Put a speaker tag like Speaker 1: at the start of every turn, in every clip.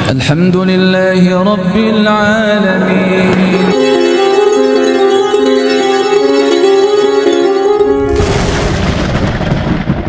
Speaker 1: Alhamdulillahi Rabbil Alamin.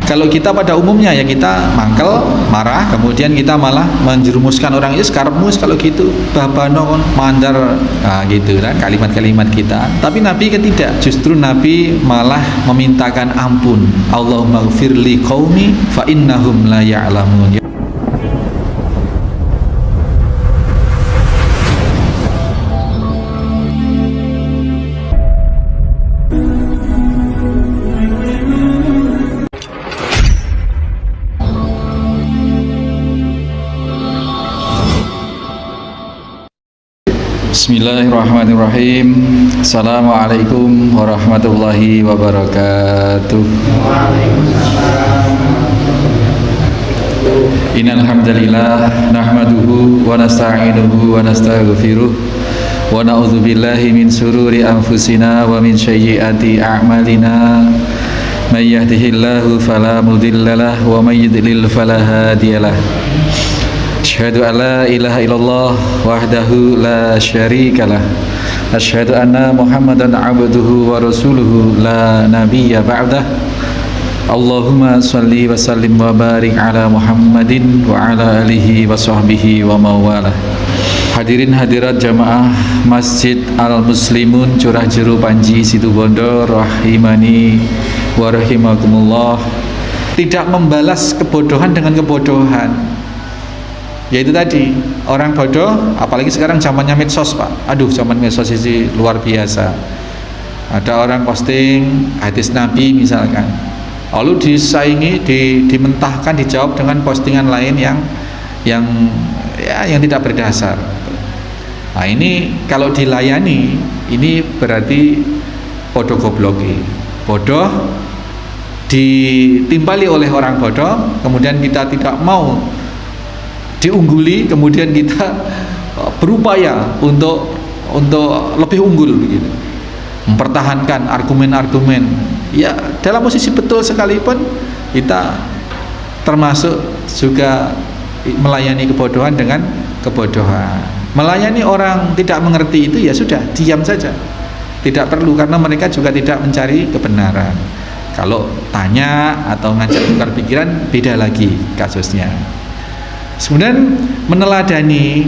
Speaker 2: Kalau kita pada umumnya ya kita mangkel, marah, kemudian kita malah menjerumuskan orang itu karepmu kalau gitu babano mandar, nah gitu kan kalimat-kalimat kita. Tapi Nabi tidak, justru Nabi malah memintakan ampun. Allahumma gfirli qaumi fa innahum la ya'lamun. Bismillahirrahmanirrahim. Assalamualaikum warahmatullahi wabarakatuh. Innal hamdalillah nahmaduhu wa nasta'inuhu wa nastaghfiruh wa na'udzu billahi min shururi anfusina wa min sayyiati a'malina. May yahdihillahu fala mudhillalah wa may yudlil fala hadiyalah. Asyhadu an la ilaha illallah wahdahu la syarikalah. Asyhadu anna Muhammadan abduhu wa rasuluhu la nabiyya ba'dah. Allahumma shalli wa sallim wa barik ala Muhammadin wa ala alihi wa sahbihi wa mawalah. Hadirin hadirat jamaah Masjid Al-Muslimun Curah Jeru Panji Situbondo rahimani wa rahimakumullah. Tidak membalas kebodohan dengan kebodohan. Yaitu tadi, orang bodoh, apalagi sekarang zamannya medsos Pak. Aduh, zaman medsos ini luar biasa. Ada orang posting hadis Nabi misalkan, lalu disaingi, dimentahkan, dijawab dengan postingan lain yang tidak berdasar. Nah ini kalau dilayani, ini berarti bodoh gobloki. Bodoh ditimpali oleh orang bodoh, kemudian kita tidak mau diungguli, kemudian kita berupaya untuk lebih unggul begitu, mempertahankan argumen-argumen. Ya dalam posisi betul sekalipun kita termasuk juga melayani kebodohan dengan kebodohan. Melayani orang tidak mengerti itu ya sudah, diam saja, tidak perlu, karena mereka juga tidak mencari kebenaran. Kalau tanya atau ngajak tukar pikiran beda lagi kasusnya. Kemudian meneladani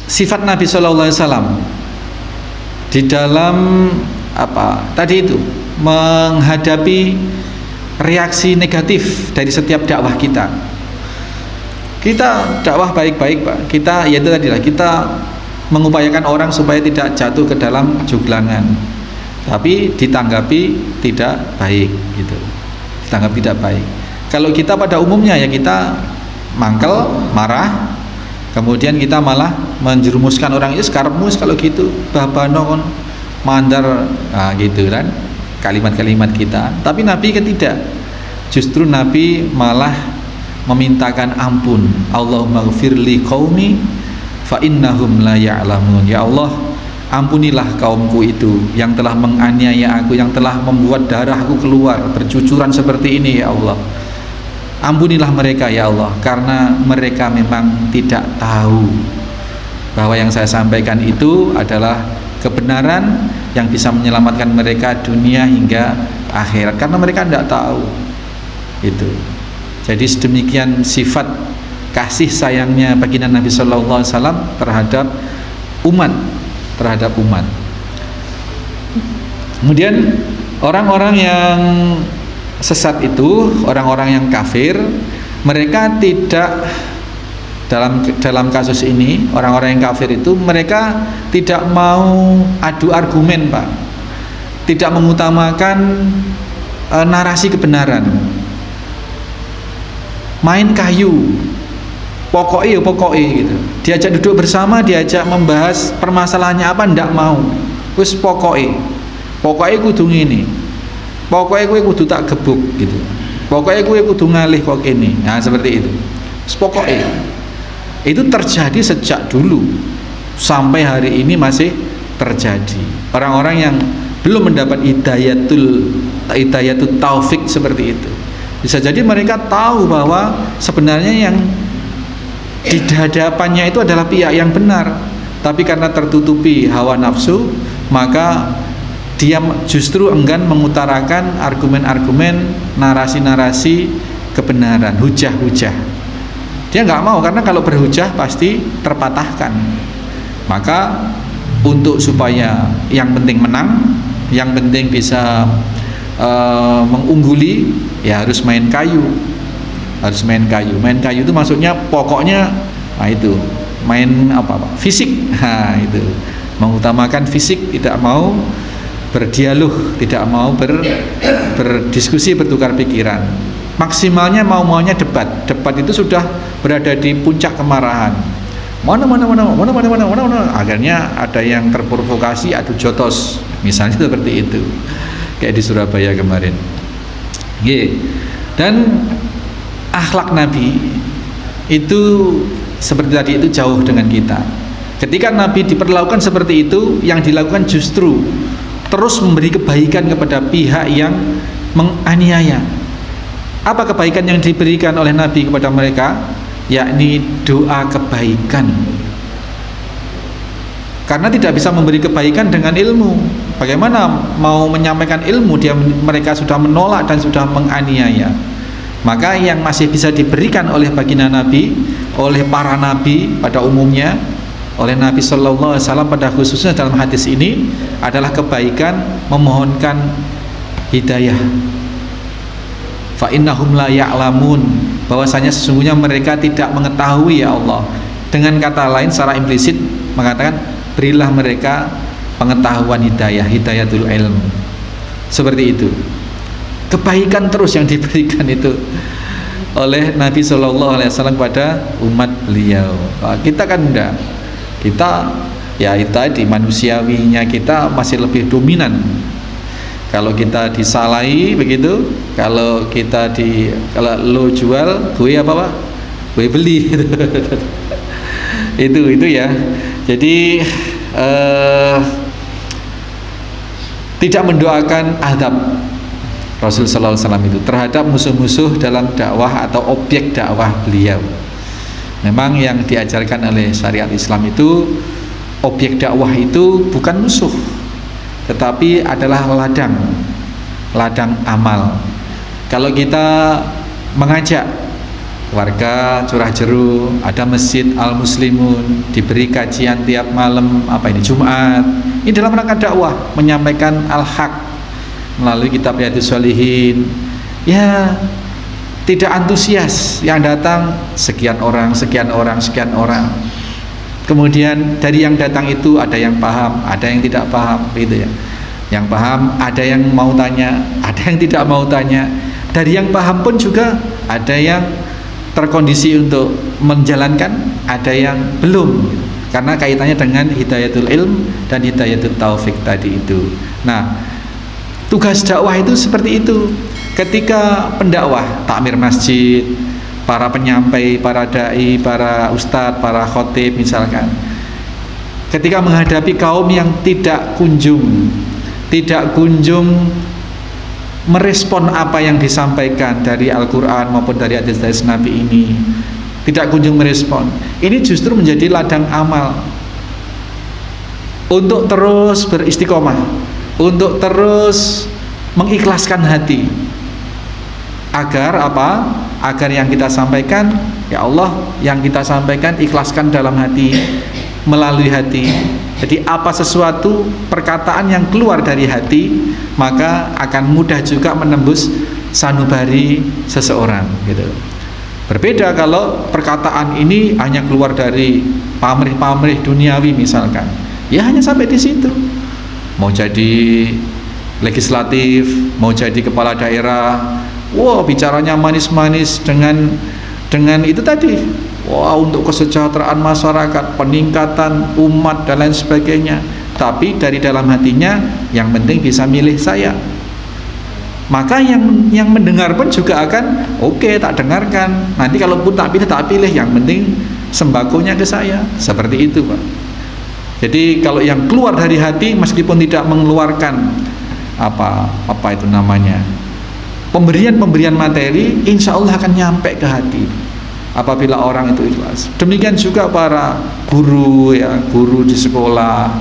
Speaker 2: sifat Nabi Shallallahu Alaihi Wasallam di dalam apa tadi itu, menghadapi reaksi negatif dari setiap dakwah kita. Kita dakwah baik-baik Pak. Kita yaitu tadilah kita mengupayakan orang supaya tidak jatuh ke dalam juglangan. Tapi ditanggapi tidak baik gitu, ditanggapi tidak baik. Kalau kita pada umumnya ya kita mangkel, marah, kemudian kita malah menjerumuskan orang itu karepmu kalau gitu babano mandar, nah gitu kan kalimat-kalimat kita. Tapi Nabi tidak, justru Nabi malah memintakan ampun. Allahumma gfirli qaumi fa innahum la ya'lamun. Ya Allah, ampunilah kaumku itu yang telah menganiaya aku, yang telah membuat darahku keluar bercucuran seperti ini ya Allah. Ampunilah mereka ya Allah, karena mereka memang tidak tahu bahwa yang saya sampaikan itu adalah kebenaran yang bisa menyelamatkan mereka dunia hingga akhirat, karena mereka tidak tahu itu. Jadi sedemikian sifat kasih sayangnya baginda Nabi Sallallahu Alaihi Wasallam terhadap umat. Kemudian orang-orang yang sesat itu, orang-orang yang kafir, mereka tidak dalam kasus ini, orang-orang yang kafir itu mereka tidak mau adu argumen Pak, tidak mengutamakan narasi kebenaran, main kayu. Pokoknya gitu. Diajak duduk bersama, diajak membahas permasalahannya apa, ndak mau. Wis pokoknya kudu ngene. Pokoknya kowe kudu tak gebuk gitu. Pokoknya kowe kudu ngalih kok ini. Nah, seperti itu. Pokoknya. Itu terjadi sejak dulu sampai hari ini masih terjadi. Orang-orang yang belum mendapat hidayatul hidayatut taufik seperti itu. Bisa jadi mereka tahu bahwa sebenarnya yang di hadapannya itu adalah pihak yang benar, tapi karena tertutupi hawa nafsu, maka dia justru enggan mengutarakan argumen-argumen, narasi-narasi kebenaran, hujah-hujah. Dia nggak mau, karena kalau berhujah pasti terpatahkan. Maka untuk supaya yang penting menang, yang penting bisa mengungguli, ya harus main kayu. Harus main kayu. Main kayu itu maksudnya pokoknya, nah itu main apa? Fisik. Nah itu mengutamakan fisik, tidak mau berdialog, tidak mau berdiskusi, bertukar pikiran. Maksimalnya maunya debat. Debat itu sudah berada di puncak kemarahan. Mana. Akhirnya ada yang terprovokasi, adu jotos, misalnya seperti itu. Kayak di Surabaya kemarin. Dan akhlak Nabi itu seperti tadi itu jauh dengan kita. Ketika Nabi diperlakukan seperti itu, yang dilakukan justru terus memberi kebaikan kepada pihak yang menganiaya. Apa kebaikan yang diberikan oleh Nabi kepada mereka? Yakni doa kebaikan. Karena tidak bisa memberi kebaikan dengan ilmu. Bagaimana mau menyampaikan ilmu, mereka sudah menolak dan sudah menganiaya. Maka yang masih bisa diberikan oleh baginda Nabi, oleh para nabi pada umumnya, oleh Nabi Sallallahu Alaihi Wasallam pada khususnya dalam hadis ini adalah kebaikan, memohonkan hidayah. Fa innahum la ya'lamun, bahwasanya sesungguhnya mereka tidak mengetahui ya Allah. Dengan kata lain secara implisit mengatakan, berilah mereka pengetahuan hidayah, hidayatul ilm. Seperti itu. Kebaikan terus yang diberikan itu oleh Nabi Sallallahu Alaihi Wasallam kepada umat beliau. Kita kan enggak. Kita ya itu tadi, manusiawinya kita masih lebih dominan. Kalau kita disalahi begitu, kalau lo jual, gue apa Pak? Gue beli. itu ya. Jadi tidak mendoakan azab Rasul sallallahu alaihi wasallam itu terhadap musuh-musuh dalam dakwah atau objek dakwah beliau. Memang yang diajarkan oleh syariat Islam itu, objek dakwah itu bukan musuh, tetapi adalah ladang amal. Kalau kita mengajak warga Curah Jeru, ada masjid Al Muslimun, diberi kajian tiap malam Jumat, ini dalam rangka dakwah, menyampaikan al-haq melalui kitab Riyadhus Shalihin. Ya, tidak antusias, yang datang sekian orang. Kemudian dari yang datang itu ada yang paham, ada yang tidak paham, gitu ya. Yang paham ada yang mau tanya, ada yang tidak mau tanya. Dari yang paham pun juga ada yang terkondisi untuk menjalankan, ada yang belum, karena kaitannya dengan hidayatul ilm dan hidayatul taufik tadi itu. Nah, tugas dakwah itu seperti itu. Ketika pendakwah, takmir masjid, para penyampai, para dai, para ustadz, para khotib misalkan, ketika menghadapi kaum yang tidak kunjung merespon apa yang disampaikan dari Al-Quran maupun dari hadis-hadis Nabi ini, tidak kunjung merespon, ini justru menjadi ladang amal untuk terus beristiqomah, untuk terus mengikhlaskan hati, agar apa? Agar yang kita sampaikan, ya Allah, yang kita sampaikan ikhlaskan dalam hati, melalui hati. Jadi apa sesuatu perkataan yang keluar dari hati, maka akan mudah juga menembus sanubari seseorang, gitu. Berbeda kalau perkataan ini hanya keluar dari pamrih-pamrih duniawi misalkan, ya hanya sampai di situ. Mau jadi legislatif, mau jadi kepala daerah, wah bicaranya manis-manis dengan itu tadi, wah untuk kesejahteraan masyarakat, peningkatan umat dan lain sebagainya. Tapi dari dalam hatinya yang penting bisa milih saya. Maka yang mendengar pun juga akan oke, tak dengarkan. Nanti kalaupun tak pilih, yang penting sembakonya ke saya. Seperti itu, Pak. Jadi kalau yang keluar dari hati meskipun tidak mengeluarkan apa itu namanya, pemberian materi, insya Allah akan nyampe ke hati apabila orang itu ikhlas. Demikian juga para guru guru di sekolah,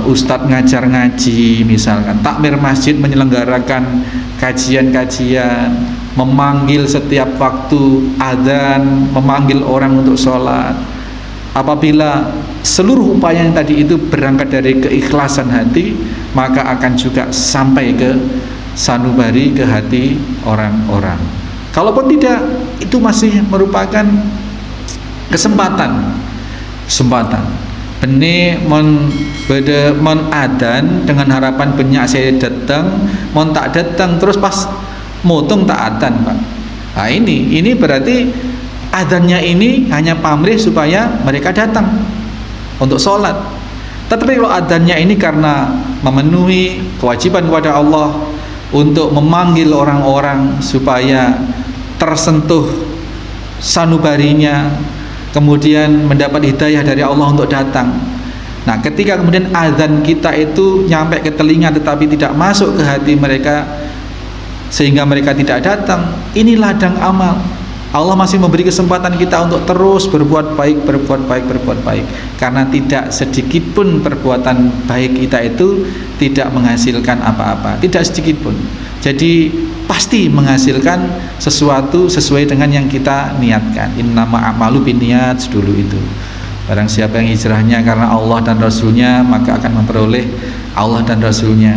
Speaker 2: ustadz ngajar ngaji misalkan, takmir masjid menyelenggarakan kajian-kajian, memanggil setiap waktu adzan, memanggil orang untuk sholat. Apabila seluruh upaya yang tadi itu berangkat dari keikhlasan hati, maka akan juga sampai ke sanubari, ke hati orang-orang. Kalaupun tidak, itu masih merupakan kesempatan. Bene mon adan dengan harapan banyak saya datang, mon tak datang terus pas motong tak adan, Pak. Nah ini berarti adannya ini hanya pamrih supaya mereka datang untuk sholat. Tetapi kalau adannya ini karena memenuhi kewajiban kepada Allah untuk memanggil orang-orang supaya tersentuh sanubarinya, kemudian mendapat hidayah dari Allah untuk datang. Nah, ketika kemudian azan kita itu nyampe ke telinga tetapi tidak masuk ke hati mereka sehingga mereka tidak datang, ini ladang amal. Allah masih memberi kesempatan kita untuk terus berbuat baik, karena tidak sedikit pun perbuatan baik kita itu tidak menghasilkan apa-apa, tidak sedikit pun. Jadi pasti menghasilkan sesuatu sesuai dengan yang kita niatkan. Innama a'malu binniyat dulu itu. Barang siapa yang hijrahnya karena Allah dan Rasulnya, maka akan memperoleh Allah dan Rasulnya.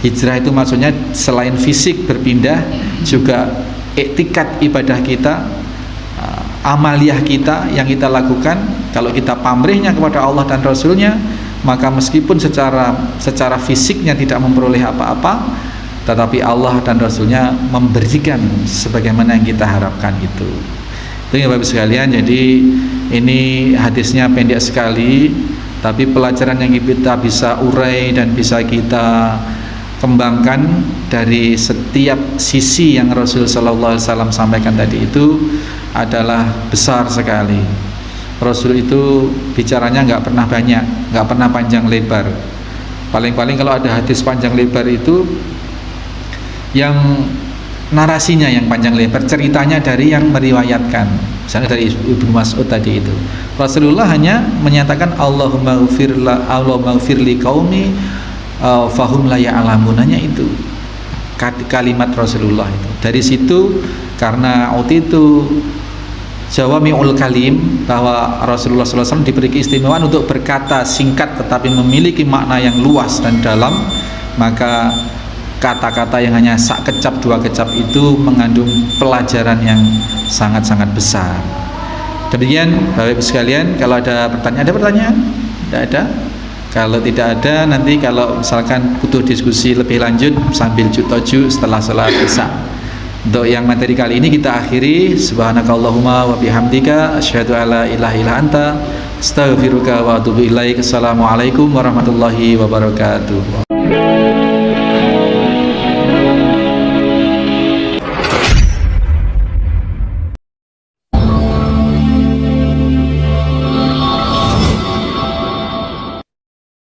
Speaker 2: Hijrah itu maksudnya selain fisik berpindah, juga iktikad ibadah kita, amaliyah kita yang kita lakukan. Kalau kita pamrihnya kepada Allah dan Rasulnya, maka meskipun secara fisiknya tidak memperoleh apa-apa, tetapi Allah dan Rasulnya memberikan sebagaimana yang kita harapkan itu. Itu ya Bapak sekalian. Jadi ini hadisnya pendek sekali, tapi pelajaran yang kita bisa urai dan bisa kita kembangkan dari setiap sisi yang Rasul Sallallahu Alaihi Wasallam sampaikan tadi itu adalah besar sekali. Rasul itu bicaranya nggak pernah banyak, nggak pernah panjang lebar. Paling-paling kalau ada hadis panjang lebar itu yang narasinya yang panjang lebar, ceritanya dari yang meriwayatkan, misalnya dari Ibnu Mas'ud tadi itu. Rasulullah hanya menyatakan Allahumma ghfirli qaumi fahum la ya'lamun, hanya itu kalimat Rasulullah itu. Dari situ karena waktu itu jawami'ul kalim, bahwa Rasulullah SAW diberi keistimewaan untuk berkata singkat tetapi memiliki makna yang luas dan dalam, maka kata-kata yang hanya sak kecap dua kecap itu mengandung pelajaran yang sangat-sangat besar. Demikian Bapak Ibu sekalian, kalau ada pertanyaan? Tidak ada? Kalau tidak ada, nanti kalau misalkan butuh diskusi lebih lanjut sambil jutoju setelah sholat isya. Untuk yang materi kali ini kita akhiri. Subhanakallahumma wa bihamdika asyhadu alla ilaha illa anta astaghfiruka wa atubu ilaik. Assalamualaikum warahmatullahi wabarakatuh.